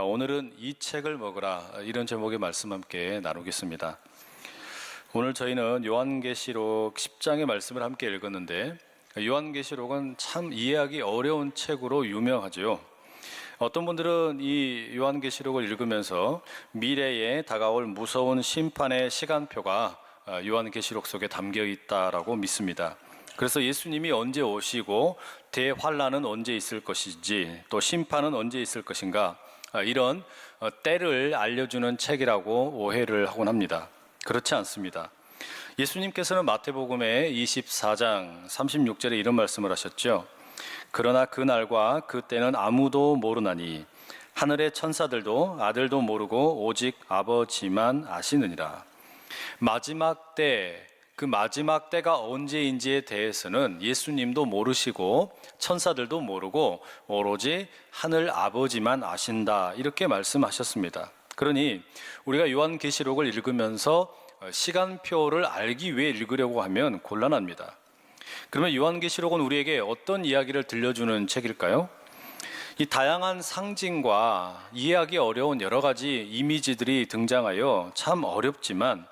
오늘은 이 책을 먹으라 이런 제목의 말씀 함께 나누겠습니다. 오늘 저희는 요한계시록 10장의 말씀을 함께 읽었는데 요한계시록은 참 이해하기 어려운 책으로 유명하죠. 어떤 분들은 이 요한계시록을 읽으면서 미래에 다가올 무서운 심판의 시간표가 요한계시록 속에 담겨 있다라고 믿습니다. 그래서 예수님이 언제 오시고 대환란은 언제 있을 것인지 또 심판은 언제 있을 것인가 이런 때를 알려주는 책이라고 오해를 하곤 합니다. 그렇지 않습니다. 예수님께서는 마태복음의 24장 36절에 이런 말씀을 하셨죠. 그러나 그 날과 그 때는 아무도 모르나니 하늘의 천사들도 아들도 모르고 오직 아버지만 아시느니라. 마지막 때, 그 마지막 때가 언제인지에 대해서는 예수님도 모르시고 천사들도 모르고 오로지 하늘 아버지만 아신다, 이렇게 말씀하셨습니다. 그러니 우리가 요한계시록을 읽으면서 시간표를 알기 위해 읽으려고 하면 곤란합니다. 그러면 요한계시록은 우리에게 어떤 이야기를 들려주는 책일까요? 이 다양한 상징과 이해하기 어려운 여러 가지 이미지들이 등장하여 참 어렵지만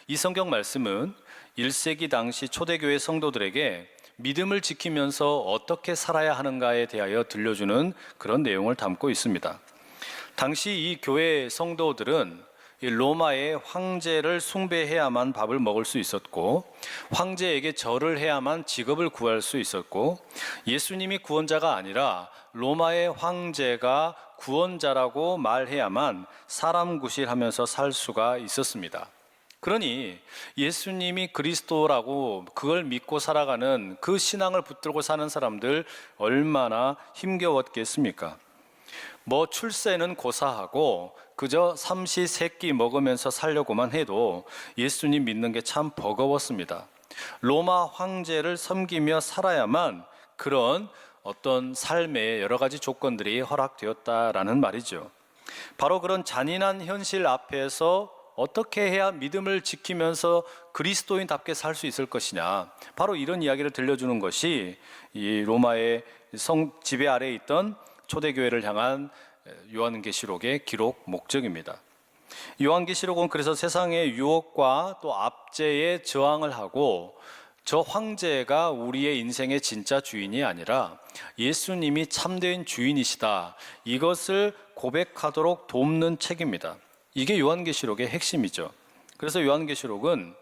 이 성경 말씀은 1세기 당시 초대교회 성도들에게 믿음을 지키면서 어떻게 살아야 하는가에 대하여 들려주는 그런 내용을 담고 있습니다. 당시 이 교회 성도들은 로마의 황제를 숭배해야만 밥을 먹을 수 있었고 황제에게 절을 해야만 직업을 구할 수 있었고 예수님이 구원자가 아니라 로마의 황제가 구원자라고 말해야만 사람 구실하면서 살 수가 있었습니다. 그러니 예수님이 그리스도라고 그걸 믿고 살아가는 그 신앙을 붙들고 사는 사람들 얼마나 힘겨웠겠습니까? 출세는 고사하고 그저 삼시세끼 먹으면서 살려고만 해도 예수님 믿는 게 참 버거웠습니다. 로마 황제를 섬기며 살아야만 그런 어떤 삶의 여러 가지 조건들이 허락되었다라는 말이죠. 바로 그런 잔인한 현실 앞에서 어떻게 해야 믿음을 지키면서 그리스도인답게 살 수 있을 것이냐, 바로 이런 이야기를 들려주는 것이 이 로마의 지배 아래에 있던 초대교회를 향한 요한계시록의 기록 목적입니다. 요한계시록은 그래서 세상의 유혹과 또 압제에 저항을 하고 저 황제가 우리의 인생의 진짜 주인이 아니라 예수님이 참된 주인이시다, 이것을 고백하도록 돕는 책입니다. 이게 요한계시록의 핵심이죠. 그래서 요한계시록은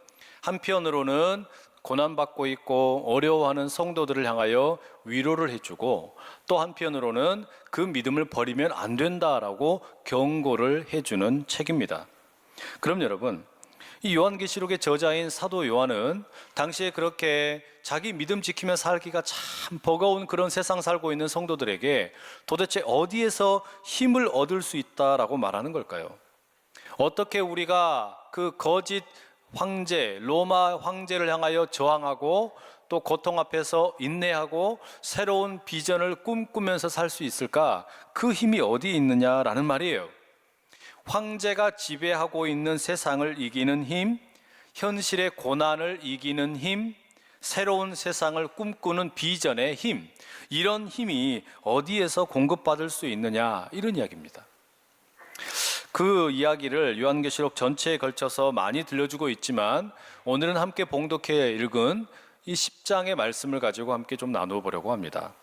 한편으로는 고난받고 있고 어려워하는 성도들을 향하여 위로를 해주고 또 한편으로는 그 믿음을 버리면 안 된다라고 경고를 해주는 책입니다. 그럼 여러분, 이 요한계시록의 저자인 사도 요한은 당시에 그렇게 자기 믿음 지키며 살기가 참 버거운 그런 세상 살고 있는 성도들에게 도대체 어디에서 힘을 얻을 수 있다라고 말하는 걸까요? 어떻게 우리가 그 거짓 황제, 로마 황제를 향하여 저항하고 또 고통 앞에서 인내하고 새로운 비전을 꿈꾸면서 살 수 있을까? 그 힘이 어디에 있느냐라는 말이에요. 황제가 지배하고 있는 세상을 이기는 힘, 현실의 고난을 이기는 힘, 새로운 세상을 꿈꾸는 비전의 힘, 이런 힘이 어디에서 공급받을 수 있느냐, 이런 이야기입니다. 그 이야기를 요한계시록 전체에 걸쳐서 많이 들려주고 있지만 오늘은 함께 봉독해 읽은 이 10장의 말씀을 가지고 함께 좀 나누어 보려고 합니다.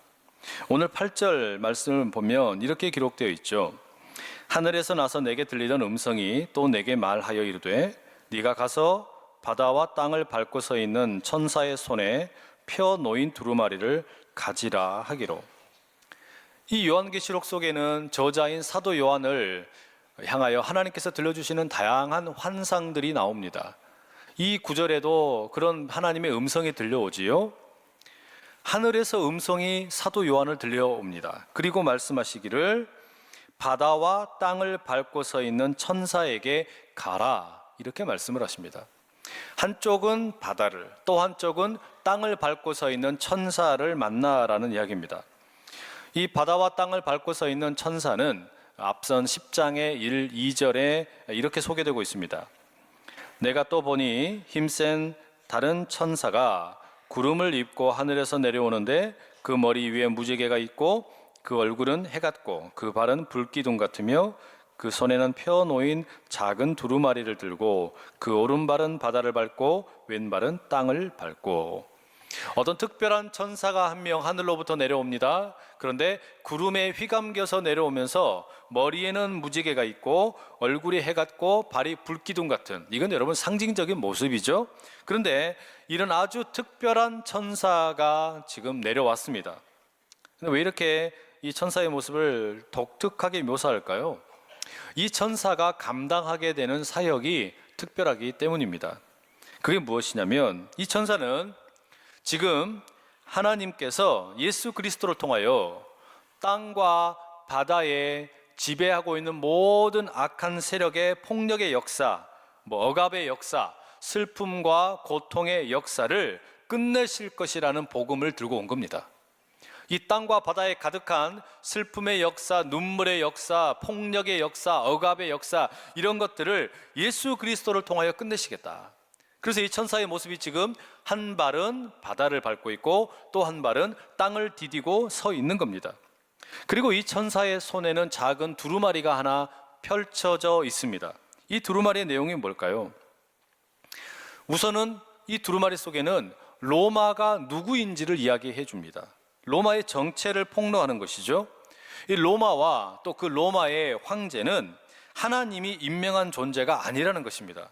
오늘 8절 말씀을 보면 이렇게 기록되어 있죠. 하늘에서 나서 내게 들리던 음성이 또 내게 말하여 이르되 네가 가서 바다와 땅을 밟고 서 있는 천사의 손에 펴 놓인 두루마리를 가지라 하기로. 이 요한계시록 속에는 저자인 사도 요한을 향하여 하나님께서 들려주시는 다양한 환상들이 나옵니다. 이 구절에도 그런 하나님의 음성이 들려오지요. 하늘에서 음성이 사도 요한을 들려옵니다. 그리고 말씀하시기를 바다와 땅을 밟고 서 있는 천사에게 가라, 이렇게 말씀을 하십니다. 한쪽은 바다를, 또 한쪽은 땅을 밟고 서 있는 천사를 만나라는 이야기입니다. 이 바다와 땅을 밟고 서 있는 천사는 앞선 10장의 1, 2절에 이렇게 소개되고 있습니다. 내가 또 보니 힘센 다른 천사가 구름을 입고 하늘에서 내려오는데 그 머리 위에 무지개가 있고 그 얼굴은 해 같고 그 발은 불기둥 같으며 그 손에는 펴놓인 작은 두루마리를 들고 그 오른발은 바다를 밟고 왼발은 땅을 밟고. 어떤 특별한 천사가 한 명 하늘로부터 내려옵니다. 그런데 구름에 휘감겨서 내려오면서 머리에는 무지개가 있고 얼굴이 해 같고 발이 불기둥 같은, 이건 여러분 상징적인 모습이죠. 그런데 이런 아주 특별한 천사가 지금 내려왔습니다. 근데 왜 이렇게 이 천사의 모습을 독특하게 묘사할까요? 이 천사가 감당하게 되는 사역이 특별하기 때문입니다. 그게 무엇이냐면, 이 천사는 지금 하나님께서 예수 그리스도를 통하여 땅과 바다에 지배하고 있는 모든 악한 세력의 폭력의 역사, 억압의 역사, 슬픔과 고통의 역사를 끝내실 것이라는 복음을 들고 온 겁니다. 이 땅과 바다에 가득한 슬픔의 역사, 눈물의 역사, 폭력의 역사, 억압의 역사, 이런 것들을 예수 그리스도를 통하여 끝내시겠다. 그래서 이 천사의 모습이 지금 한 발은 바다를 밟고 있고 또 한 발은 땅을 디디고 서 있는 겁니다. 그리고 이 천사의 손에는 작은 두루마리가 하나 펼쳐져 있습니다. 이 두루마리의 내용이 뭘까요? 우선은 이 두루마리 속에는 로마가 누구인지를 이야기해 줍니다. 로마의 정체를 폭로하는 것이죠. 이 로마와 또 그 로마의 황제는 하나님이 임명한 존재가 아니라는 것입니다.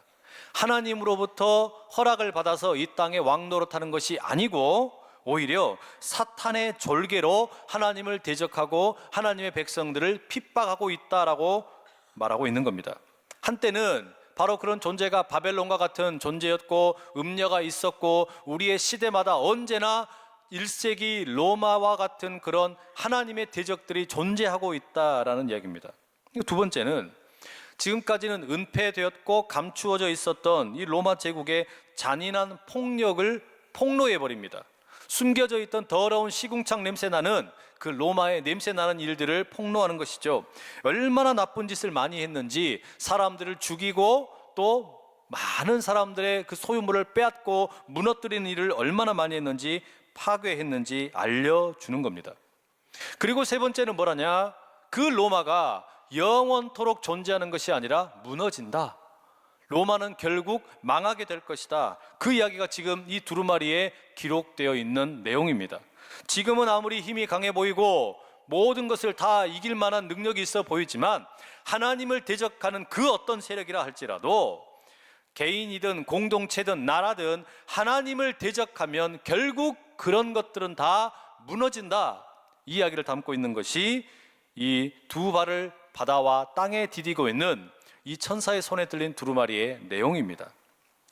하나님으로부터 허락을 받아서 이 땅에 왕노릇하는 것이 아니고 오히려 사탄의 졸개로 하나님을 대적하고 하나님의 백성들을 핍박하고 있다라고 말하고 있는 겁니다. 한때는 바로 그런 존재가 바벨론과 같은 존재였고 음녀가 있었고 우리의 시대마다 언제나 1세기 로마와 같은 그런 하나님의 대적들이 존재하고 있다라는 이야기입니다. 두 번째는 지금까지는 은폐되었고 감추어져 있었던 이 로마 제국의 잔인한 폭력을 폭로해버립니다. 숨겨져 있던 더러운 시궁창 냄새나는 그 로마의 냄새나는 일들을 폭로하는 것이죠. 얼마나 나쁜 짓을 많이 했는지, 사람들을 죽이고 또 많은 사람들의 그 소유물을 빼앗고 무너뜨리는 일을 얼마나 많이 했는지, 파괴했는지 알려주는 겁니다. 그리고 세 번째는 뭐라냐? 그 로마가 영원토록 존재하는 것이 아니라 무너진다. 로마는 결국 망하게 될 것이다. 그 이야기가 지금 이 두루마리에 기록되어 있는 내용입니다. 지금은 아무리 힘이 강해 보이고 모든 것을 다 이길 만한 능력이 있어 보이지만 하나님을 대적하는 그 어떤 세력이라 할지라도 개인이든 공동체든 나라든 하나님을 대적하면 결국 그런 것들은 다 무너진다. 이 이야기를 담고 있는 것이 이 두 발을 바다와 땅에 디디고 있는 이 천사의 손에 들린 두루마리의 내용입니다.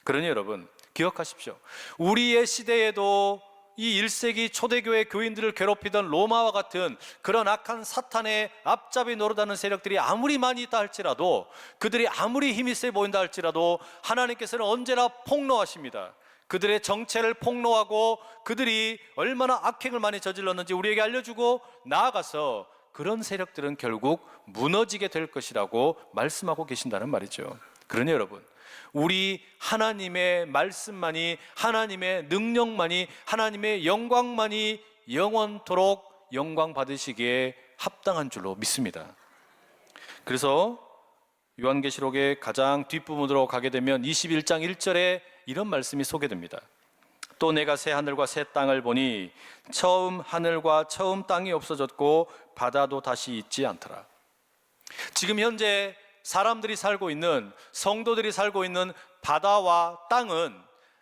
그러니 여러분 기억하십시오. 우리의 시대에도 이 1세기 초대교회 교인들을 괴롭히던 로마와 같은 그런 악한 사탄의 앞잡이 노릇하는 세력들이 아무리 많이 있다 할지라도, 그들이 아무리 힘이 세 보인다 할지라도 하나님께서는 언제나 폭로하십니다. 그들의 정체를 폭로하고 그들이 얼마나 악행을 많이 저질렀는지 우리에게 알려주고, 나아가서 그런 세력들은 결국 무너지게 될 것이라고 말씀하고 계신다는 말이죠. 그러니 여러분, 우리 하나님의 말씀만이, 하나님의 능력만이, 하나님의 영광만이 영원토록 영광 받으시기에 합당한 줄로 믿습니다. 그래서 요한계시록의 가장 뒷부분으로 가게 되면 21장 1절에 이런 말씀이 소개됩니다. 또 내가 새 하늘과 새 땅을 보니 처음 하늘과 처음 땅이 없어졌고 바다도 다시 있지 않더라. 지금 현재 사람들이 살고 있는, 성도들이 살고 있는 바다와 땅은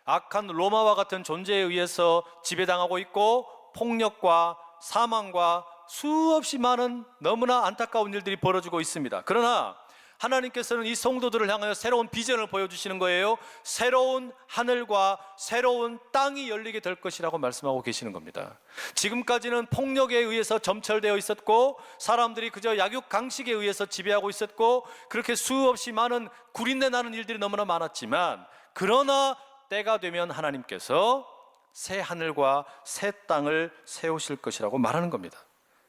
악한 로마와 같은 존재에 의해서 지배당하고 있고 폭력과 사망과 수없이 많은 너무나 안타까운 일들이 벌어지고 있습니다. 그러나 하나님께서는 이 성도들을 향하여 새로운 비전을 보여주시는 거예요. 새로운 하늘과 새로운 땅이 열리게 될 것이라고 말씀하고 계시는 겁니다. 지금까지는 폭력에 의해서 점철되어 있었고 사람들이 그저 약육강식에 의해서 지배하고 있었고 그렇게 수없이 많은 구린내 나는 일들이 너무나 많았지만, 그러나 때가 되면 하나님께서 새 하늘과 새 땅을 세우실 것이라고 말하는 겁니다.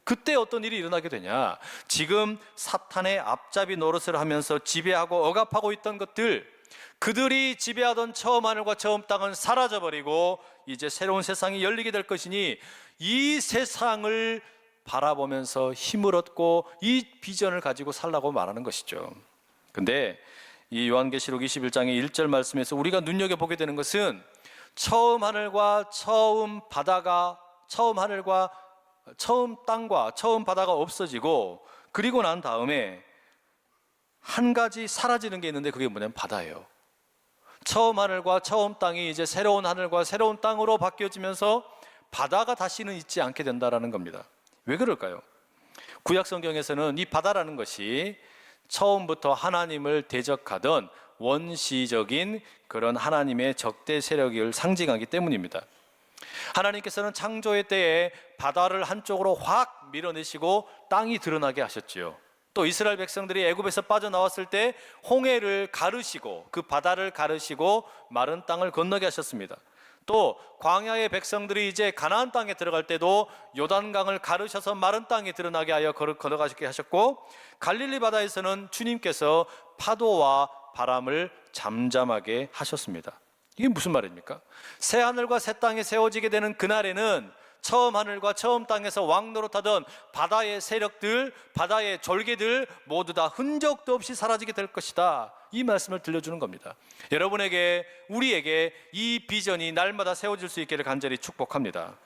그때 어떤 일이 일어나게 되냐? 지금 사탄의 앞잡이 노릇을 하면서 지배하고 억압하고 있던 것들, 그들이 지배하던 처음 하늘과 처음 땅은 사라져버리고 이제 새로운 세상이 열리게 될 것이니 이 세상을 바라보면서 힘을 얻고 이 비전을 가지고 살라고 말하는 것이죠. 근데 이 요한계시록 21장의 1절 말씀에서 우리가 눈여겨보게 되는 것은 처음 하늘과 처음 바다가, 처음 하늘과 처음 땅과 처음 바다가 없어지고, 그리고 난 다음에 한 가지 사라지는 게 있는데 그게 뭐냐면 바다예요. 처음 하늘과 처음 땅이 이제 새로운 하늘과 새로운 땅으로 바뀌어지면서 바다가 다시는 있지 않게 된다라는 겁니다. 왜 그럴까요? 구약 성경에서는 이 바다라는 것이 처음부터 하나님을 대적하던 원시적인 그런 하나님의 적대 세력을 상징하기 때문입니다. 하나님께서는 창조의 때에 바다를 한쪽으로 확 밀어내시고 땅이 드러나게 하셨지요. 또 이스라엘 백성들이 애굽에서 빠져나왔을 때 홍해를 가르시고, 그 바다를 가르시고 마른 땅을 건너게 하셨습니다. 또 광야의 백성들이 이제 가나안 땅에 들어갈 때도 요단강을 가르셔서 마른 땅이 드러나게 하여 걸어가게 하셨고, 갈릴리 바다에서는 주님께서 파도와 바람을 잠잠하게 하셨습니다. 이게 무슨 말입니까? 새 하늘과 새 땅이 세워지게 되는 그날에는 처음 하늘과 처음 땅에서 왕노릇하던 바다의 세력들, 바다의 졸개들 모두 다 흔적도 없이 사라지게 될 것이다, 이 말씀을 들려주는 겁니다. 여러분에게, 우리에게 이 비전이 날마다 세워질 수 있기를 간절히 축복합니다.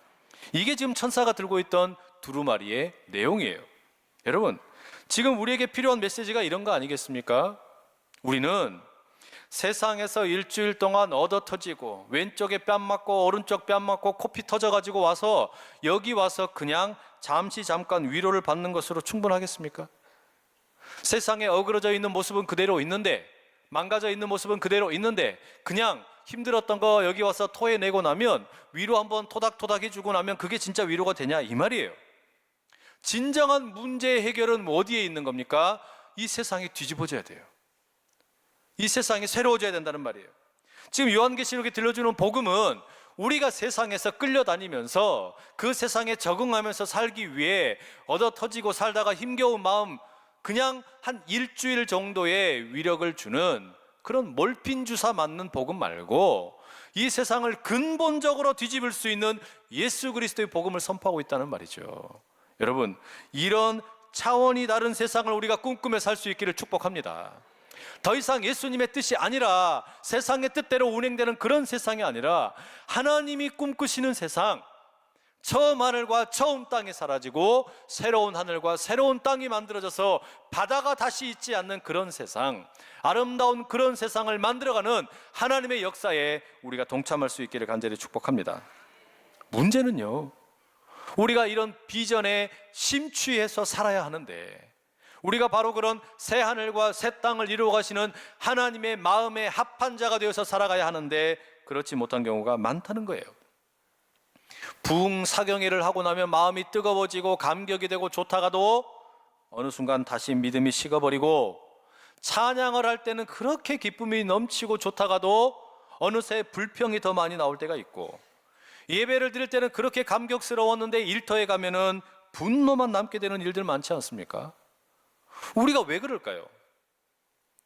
이게 지금 천사가 들고 있던 두루마리의 내용이에요. 여러분, 지금 우리에게 필요한 메시지가 이런 거 아니겠습니까? 우리는 세상에서 일주일 동안 얻어 터지고, 왼쪽에 뺨 맞고 오른쪽 뺨 맞고 코피 터져가지고 와서 여기 와서 그냥 잠깐 위로를 받는 것으로 충분하겠습니까? 세상에 어그러져 있는 모습은 그대로 있는데, 망가져 있는 모습은 그대로 있는데, 그냥 힘들었던 거 여기 와서 토해내고 나면, 위로 한번 토닥토닥 해주고 나면 그게 진짜 위로가 되냐, 이 말이에요. 진정한 문제 해결은 어디에 있는 겁니까? 이 세상이 뒤집어져야 돼요. 이 세상이 새로워져야 된다는 말이에요. 지금 요한계시록에 들려주는 복음은 우리가 세상에서 끌려다니면서 그 세상에 적응하면서 살기 위해 얻어 터지고 살다가 힘겨운 마음, 그냥 한 일주일 정도의 위력을 주는 그런 몰핀 주사 맞는 복음 말고, 이 세상을 근본적으로 뒤집을 수 있는 예수 그리스도의 복음을 선포하고 있다는 말이죠. 여러분, 이런 차원이 다른 세상을 우리가 꿈꾸며 살 수 있기를 축복합니다. 더 이상 예수님의 뜻이 아니라 세상의 뜻대로 운행되는 그런 세상이 아니라 하나님이 꿈꾸시는 세상, 처음 하늘과 처음 땅이 사라지고 새로운 하늘과 새로운 땅이 만들어져서 바다가 다시 있지 않는 그런 세상, 아름다운 그런 세상을 만들어가는 하나님의 역사에 우리가 동참할 수 있기를 간절히 축복합니다. 문제는요, 우리가 이런 비전에 심취해서 살아야 하는데, 우리가 바로 그런 새 하늘과 새 땅을 이루어 가시는 하나님의 마음에 합한 자가 되어서 살아가야 하는데, 그렇지 못한 경우가 많다는 거예요. 부흥사경회를 하고 나면 마음이 뜨거워지고 감격이 되고 좋다가도 어느 순간 다시 믿음이 식어버리고, 찬양을 할 때는 그렇게 기쁨이 넘치고 좋다가도 어느새 불평이 더 많이 나올 때가 있고, 예배를 드릴 때는 그렇게 감격스러웠는데 일터에 가면은 분노만 남게 되는 일들 많지 않습니까? 우리가 왜 그럴까요?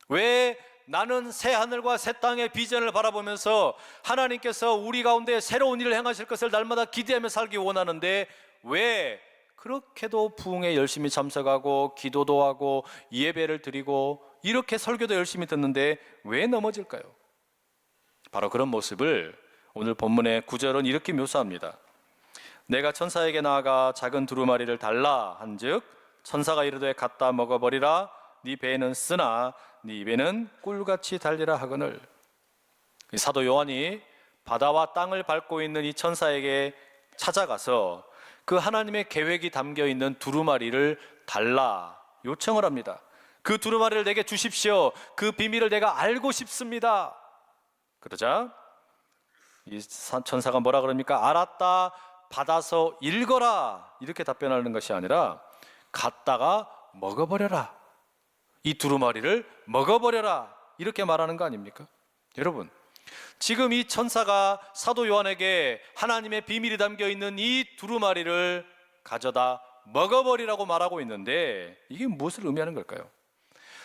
왜 나는 새 하늘과 새 땅의 비전을 바라보면서 하나님께서 우리 가운데 새로운 일을 행하실 것을 날마다 기대하며 살기 원하는데, 왜 그렇게도 부흥에 열심히 참석하고 기도도 하고 예배를 드리고 이렇게 설교도 열심히 듣는데 왜 넘어질까요? 바로 그런 모습을 오늘 본문의 9절은 이렇게 묘사합니다. 내가 천사에게 나아가 작은 두루마리를 달라 한즉 천사가 이르되 갖다 먹어버리라. 네 배에는 쓰나 네 입에는 꿀같이 달리라 하거늘. 사도 요한이 바다와 땅을 밟고 있는 이 천사에게 찾아가서 그 하나님의 계획이 담겨 있는 두루마리를 달라 요청을 합니다. 그 두루마리를 내게 주십시오. 그 비밀을 내가 알고 싶습니다. 그러자 이 천사가 뭐라 그럽니까? 알았다, 받아서 읽어라, 이렇게 답변하는 것이 아니라 갖다가 먹어버려라, 이 두루마리를 먹어버려라, 이렇게 말하는 거 아닙니까? 여러분, 지금 이 천사가 사도 요한에게 하나님의 비밀이 담겨 있는 이 두루마리를 가져다 먹어버리라고 말하고 있는데, 이게 무엇을 의미하는 걸까요?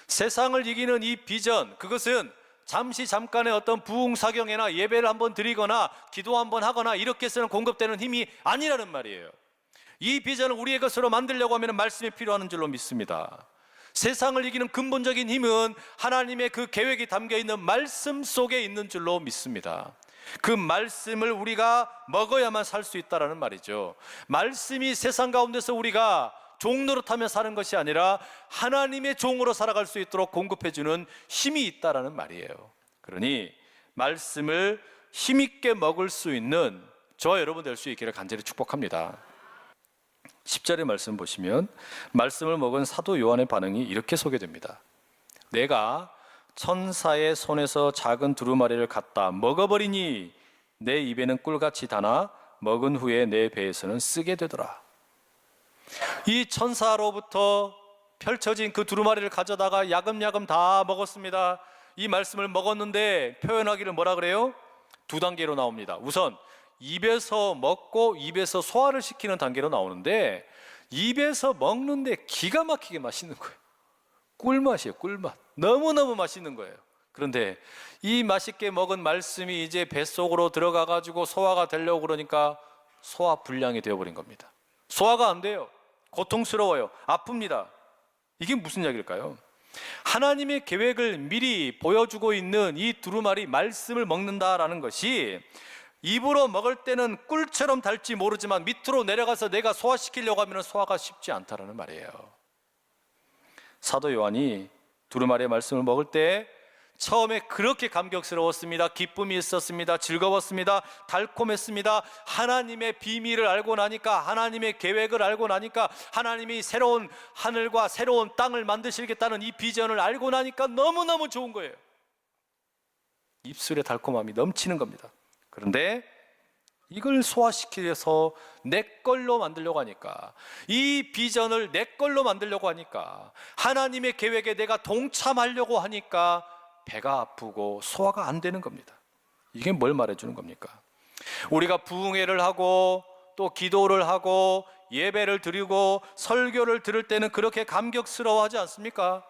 세상을 이기는 이 비전, 그것은 잠깐의 어떤 부흥사경회나 예배를 한번 드리거나 기도 한번 하거나 이렇게 해서는 공급되는 힘이 아니라는 말이에요. 이 비전을 우리의 것으로 만들려고 하면 말씀이 필요한 줄로 믿습니다. 세상을 이기는 근본적인 힘은 하나님의 그 계획이 담겨 있는 말씀 속에 있는 줄로 믿습니다. 그 말씀을 우리가 먹어야만 살 수 있다는 말이죠. 말씀이 세상 가운데서 우리가 종 노릇하며 사는 것이 아니라 하나님의 종으로 살아갈 수 있도록 공급해주는 힘이 있다는 말이에요. 그러니 말씀을 힘있게 먹을 수 있는 저와 여러분 될 수 있기를 간절히 축복합니다. 10절의 말씀 보시면 말씀을 먹은 사도 요한의 반응이 이렇게 소개됩니다. 내가 천사의 손에서 작은 두루마리를 갖다 먹어버리니 내 입에는 꿀같이 다나 먹은 후에 내 배에서는 쓰게 되더라. 이 천사로부터 펼쳐진 그 두루마리를 가져다가 야금야금 다 먹었습니다. 이 말씀을 먹었는데 표현하기를 뭐라 그래요? 두 단계로 나옵니다. 우선 입에서 먹고 입에서 소화를 시키는 단계로 나오는데 입에서 먹는데 기가 막히게 맛있는 거예요. 꿀맛이에요. 꿀맛. 너무너무 맛있는 거예요. 그런데 이 맛있게 먹은 말씀이 이제 뱃속으로 들어가 가지고 소화가 되려고 그러니까 소화 불량이 되어버린 겁니다. 소화가 안 돼요. 고통스러워요. 아픕니다. 이게 무슨 이야기일까요? 하나님의 계획을 미리 보여주고 있는 이 두루마리 말씀을 먹는다라는 것이 입으로 먹을 때는 꿀처럼 달지 모르지만 밑으로 내려가서 내가 소화시키려고 하면 소화가 쉽지 않다라는 말이에요. 사도 요한이 두루마리의 말씀을 먹을 때 처음에 그렇게 감격스러웠습니다. 기쁨이 있었습니다. 즐거웠습니다. 달콤했습니다. 하나님의 비밀을 알고 나니까, 하나님의 계획을 알고 나니까, 하나님이 새로운 하늘과 새로운 땅을 만드시겠다는 이 비전을 알고 나니까 너무너무 좋은 거예요. 입술에 달콤함이 넘치는 겁니다. 그런데 이걸 소화시켜서 내 걸로 만들려고 하니까, 이 비전을 내 걸로 만들려고 하니까, 하나님의 계획에 내가 동참하려고 하니까 배가 아프고 소화가 안 되는 겁니다. 이게 뭘 말해주는 겁니까? 우리가 부흥회를 하고 또 기도를 하고 예배를 드리고 설교를 들을 때는 그렇게 감격스러워하지 않습니까?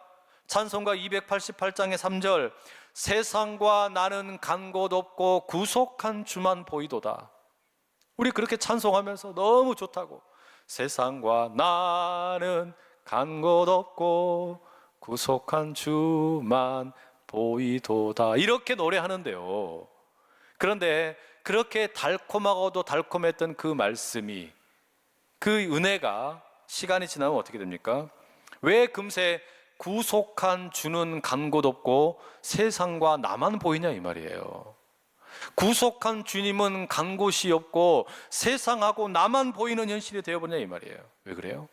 찬송가 288장의 3절, 세상과 나는 간 곳 없고 구속한 주만 보이도다. 우리 그렇게 찬송하면서 너무 좋다고, 세상과 나는 간 곳 없고 구속한 주만 보이도다, 이렇게 노래하는데요. 그런데 그렇게 달콤하고도 달콤했던 그 말씀이, 그 은혜가 시간이 지나면 어떻게 됩니까? 왜 금세 구속한 주는 간 곳 없고 세상과 나만 보이냐 이 말이에요. 구속한 주님은 간 곳이 없고 세상하고 나만 보이는 현실이 되어버리냐 이 말이에요. 왜 그래요?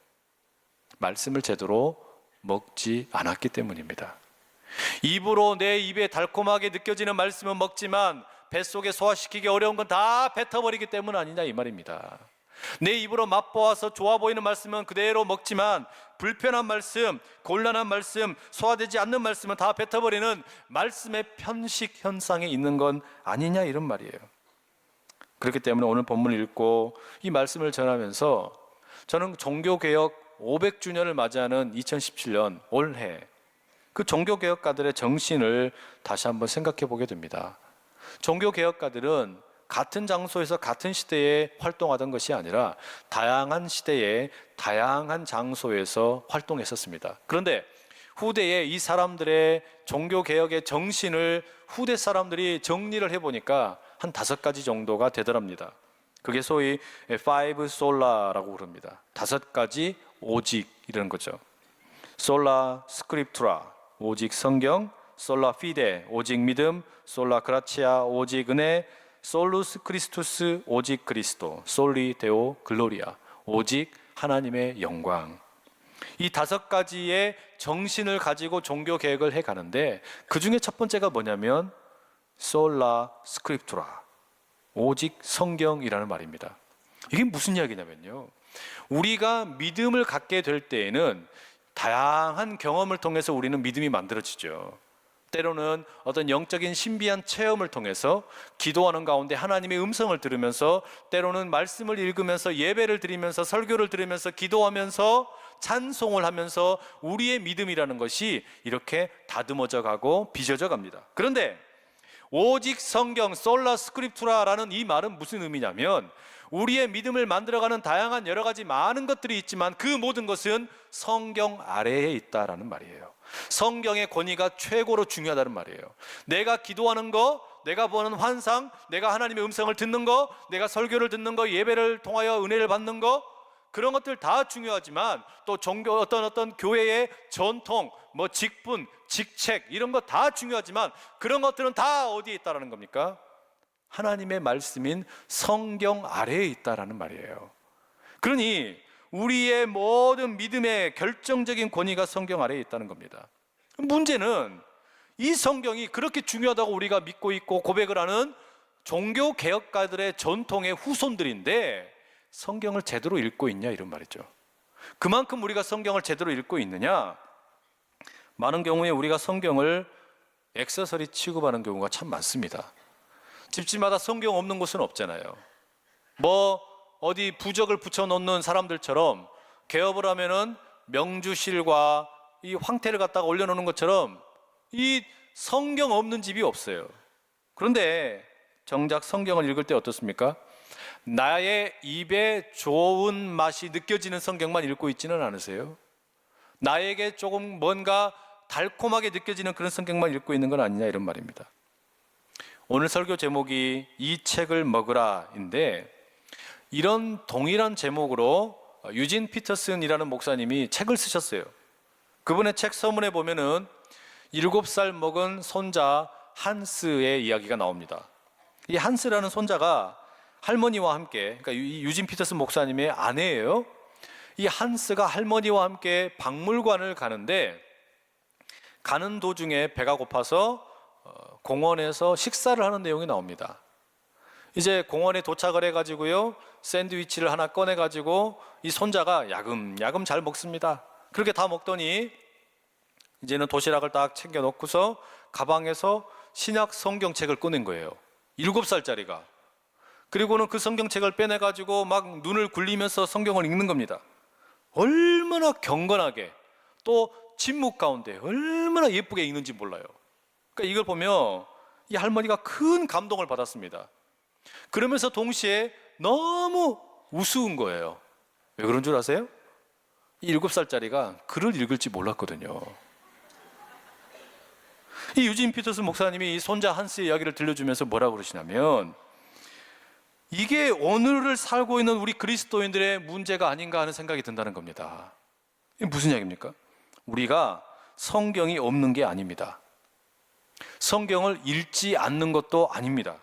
말씀을 제대로 먹지 않았기 때문입니다. 입으로 내 입에 달콤하게 느껴지는 말씀은 먹지만 뱃속에 소화시키기 어려운 건 다 뱉어버리기 때문 아니냐 이 말입니다. 내 입으로 맛보아서 좋아 보이는 말씀은 그대로 먹지만 불편한 말씀, 곤란한 말씀, 소화되지 않는 말씀은 다 뱉어버리는 말씀의 편식 현상에 있는 건 아니냐 이런 말이에요. 그렇기 때문에 오늘 본문을 읽고 이 말씀을 전하면서 저는 종교개혁 500주년을 맞이하는 2017년 올해 그 종교개혁가들의 정신을 다시 한번 생각해 보게 됩니다. 종교개혁가들은 같은 장소에서 같은 시대에 활동하던 것이 아니라 다양한 시대에 다양한 장소에서 활동했었습니다. 그런데 후대에 이 사람들의 종교개혁의 정신을 후대 사람들이 정리를 해보니까 한 5가지 정도가 되더랍니다. 그게 소위 5 솔라라고 부릅니다. 5가지 오직이라는 거죠. 솔라 스크립투라, 오직 성경, 솔라 피데, 오직 믿음, 솔라 그라치아, 오직 은혜, 솔루스 크리스투스, 오직 그리스도, 솔리 데오 글로리아, 오직 하나님의 영광. 이 5가지의 정신을 가지고 종교 계획을 해가는데 그 중에 첫 번째가 뭐냐면 솔라 스크립투라, 오직 성경이라는 말입니다. 이게 무슨 이야기냐면요, 우리가 믿음을 갖게 될 때에는 다양한 경험을 통해서 우리는 믿음이 만들어지죠. 때로는 어떤 영적인 신비한 체험을 통해서 기도하는 가운데 하나님의 음성을 들으면서, 때로는 말씀을 읽으면서 예배를 드리면서 설교를 들으면서 기도하면서 찬송을 하면서 우리의 믿음이라는 것이 이렇게 다듬어져 가고 빚어져 갑니다. 그런데 오직 성경, 솔라 스크립투라라는 이 말은 무슨 의미냐면 우리의 믿음을 만들어가는 다양한 여러 가지 많은 것들이 있지만 그 모든 것은 성경 아래에 있다라는 말이에요. 성경의 권위가 최고로 중요하다는 말이에요. 내가 기도하는 거, 내가 보는 환상, 내가 하나님의 음성을 듣는 거, 내가 설교를 듣는 거, 예배를 통하여 은혜를 받는 거, 그런 것들 다 중요하지만 또 종교 어떤 교회의 전통, 뭐 직분, 직책 이런 거 다 중요하지만 그런 것들은 다 어디에 있다라는 겁니까? 하나님의 말씀인 성경 아래에 있다라는 말이에요. 그러니 우리의 모든 믿음의 결정적인 권위가 성경 아래에 있다는 겁니다. 문제는 이 성경이 그렇게 중요하다고 우리가 믿고 있고 고백을 하는 종교 개혁가들의 전통의 후손들인데 성경을 제대로 읽고 있냐 이런 말이죠. 그만큼 우리가 성경을 제대로 읽고 있느냐? 많은 경우에 우리가 성경을 액세서리 취급하는 경우가 참 많습니다. 집집마다 성경 없는 곳은 없잖아요. 뭐 어디 부적을 붙여놓는 사람들처럼 개업을 하면은 명주실과 이 황태를 갖다가 올려놓는 것처럼 이 성경 없는 집이 없어요. 그런데 정작 성경을 읽을 때 어떻습니까? 나의 입에 좋은 맛이 느껴지는 성경만 읽고 있지는 않으세요? 나에게 조금 뭔가 달콤하게 느껴지는 그런 성경만 읽고 있는 건 아니냐 이런 말입니다. 오늘 설교 제목이 이 책을 먹으라인데 이런 동일한 제목으로 유진 피터슨이라는 목사님이 책을 쓰셨어요. 그분의 책 서문에 보면은 7살 먹은 손자 한스의 이야기가 나옵니다. 이 한스라는 손자가 할머니와 함께, 그러니까 이 유진 피터슨 목사님의 아내예요. 이 한스가 할머니와 함께 박물관을 가는데 가는 도중에 배가 고파서 공원에서 식사를 하는 내용이 나옵니다. 이제 공원에 도착을 해가지고요 샌드위치를 하나 꺼내가지고 이 손자가 야금야금 잘 먹습니다. 그렇게 다 먹더니 이제는 도시락을 딱 챙겨 놓고서 가방에서 신약 성경책을 꺼낸 거예요. 7살짜리가. 그리고는 그 성경책을 빼내가지고 막 눈을 굴리면서 성경을 읽는 겁니다. 얼마나 경건하게 또 침묵 가운데 얼마나 예쁘게 읽는지 몰라요. 그러니까 이걸 보면 이 할머니가 큰 감동을 받았습니다. 그러면서 동시에 너무 우스운 거예요. 왜 그런 줄 아세요? 이 7살짜리가 글을 읽을지 몰랐거든요. 이 유진 피터슨 목사님이 이 손자 한스의 이야기를 들려주면서 뭐라고 그러시냐면 이게 오늘을 살고 있는 우리 그리스도인들의 문제가 아닌가 하는 생각이 든다는 겁니다. 이게 무슨 이야기입니까? 우리가 성경이 없는 게 아닙니다. 성경을 읽지 않는 것도 아닙니다.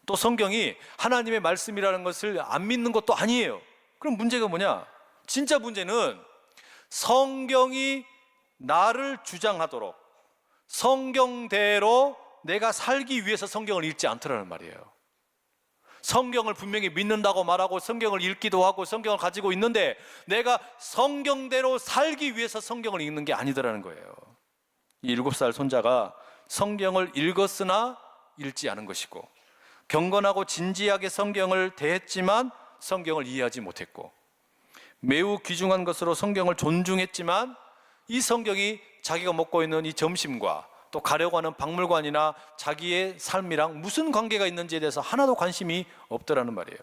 또 성경이 하나님의 말씀이라는 것을 안 믿는 것도 아니에요. 그럼 문제가 뭐냐? 진짜 문제는 성경이 나를 주장하도록 성경대로 내가 살기 위해서 성경을 읽지 않더라는 말이에요. 성경을 분명히 믿는다고 말하고 성경을 읽기도 하고 성경을 가지고 있는데 내가 성경대로 살기 위해서 성경을 읽는 게 아니더라는 거예요. 이 7살 손자가 성경을 읽었으나 읽지 않은 것이고 경건하고 진지하게 성경을 대했지만 성경을 이해하지 못했고 매우 귀중한 것으로 성경을 존중했지만 이 성경이 자기가 먹고 있는 이 점심과 또 가려고 하는 박물관이나 자기의 삶이랑 무슨 관계가 있는지에 대해서 하나도 관심이 없더라는 말이에요.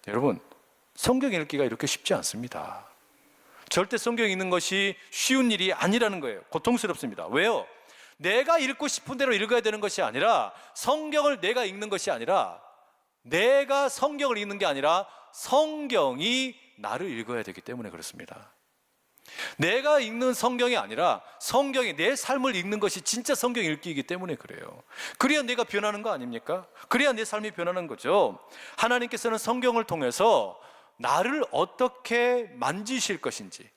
여러분, 성경 읽기가 이렇게 쉽지 않습니다. 절대 성경 읽는 것이 쉬운 일이 아니라는 거예요. 고통스럽습니다. 왜요? 내가 읽고 싶은 대로 읽어야 되는 것이 아니라 성경을 내가 읽는 것이 아니라 내가 성경을 읽는 게 아니라 성경이 나를 읽어야 되기 때문에 그렇습니다. 내가 읽는 성경이 아니라 성경이 내 삶을 읽는 것이 진짜 성경 읽기이기 때문에 그래요. 그래야 내가 변하는 거 아닙니까? 그래야 내 삶이 변하는 거죠. 하나님께서는 성경을 통해서 나를 어떻게 만지실 것인지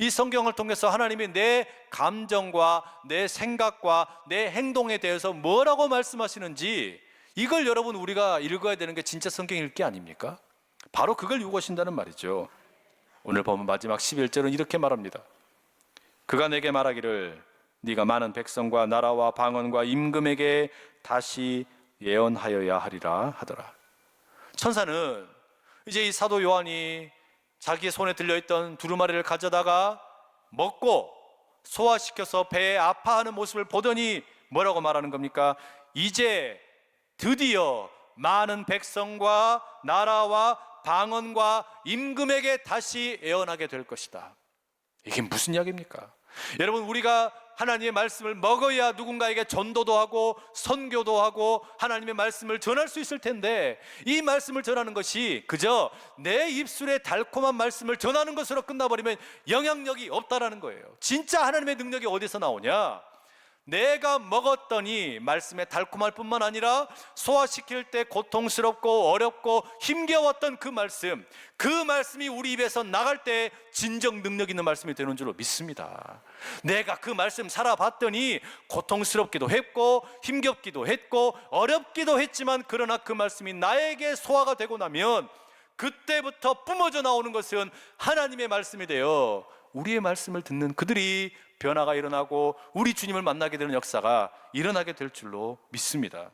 이 성경을 통해서 하나님이 내 감정과 내 생각과 내 행동에 대해서 뭐라고 말씀하시는지 이걸 여러분 우리가 읽어야 되는 게 진짜 성경 읽기 아닙니까? 바로 그걸 요구하신다는 말이죠. 오늘 보면 마지막 11절은 이렇게 말합니다. 그가 내게 말하기를 네가 많은 백성과 나라와 방언과 임금에게 다시 예언하여야 하리라 하더라. 천사는 이제 이 사도 요한이 자기의 손에 들려있던 두루마리를 가져다가 먹고 소화시켜서 배에 아파하는 모습을 보더니 뭐라고 말하는 겁니까? 이제 드디어 많은 백성과 나라와 방언과 임금에게 다시 애원하게 될 것이다. 이게 무슨 이야기입니까? 여러분, 우리가 하나님의 말씀을 먹어야 누군가에게 전도도 하고 선교도 하고 하나님의 말씀을 전할 수 있을 텐데, 이 말씀을 전하는 것이 그저 내 입술에 달콤한 말씀을 전하는 것으로 끝나버리면 영향력이 없다라는 거예요. 진짜 하나님의 능력이 어디서 나오냐? 내가 먹었더니 말씀에 달콤할 뿐만 아니라 소화시킬 때 고통스럽고 어렵고 힘겨웠던 그 말씀이 우리 입에서 나갈 때 진정 능력 있는 말씀이 되는 줄로 믿습니다. 내가 그 말씀 살아봤더니 고통스럽기도 했고 힘겹기도 했고 어렵기도 했지만, 그러나 그 말씀이 나에게 소화가 되고 나면 그때부터 뿜어져 나오는 것은 하나님의 말씀이 되어 우리의 말씀을 듣는 그들이 변화가 일어나고 우리 주님을 만나게 되는 역사가 일어나게 될 줄로 믿습니다.